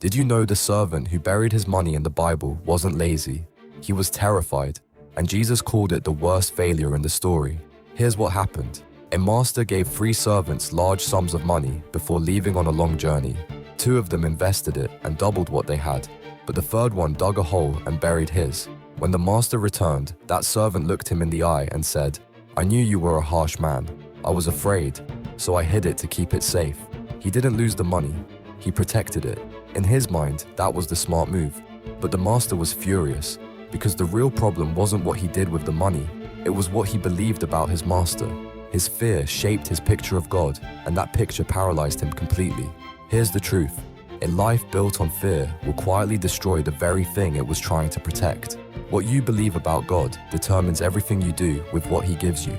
Did you know the servant who buried his money in the Bible wasn't lazy? He was terrified, and Jesus called it the worst failure in the story. Here's what happened. A master gave 3 servants large sums of money before leaving on a long journey. 2 of them invested it and doubled what they had, but the third one dug a hole and buried his. When the master returned, that servant looked him in the eye and said, "I knew you were a harsh man. I was afraid, so I hid it to keep it safe." He didn't lose the money, he protected it. In his mind, that was the smart move. But the master was furious, because the real problem wasn't what he did with the money, it was what he believed about his master. His fear shaped his picture of God, and that picture paralyzed him completely. Here's the truth. A life built on fear will quietly destroy the very thing it was trying to protect. What you believe about God determines everything you do with what He gives you.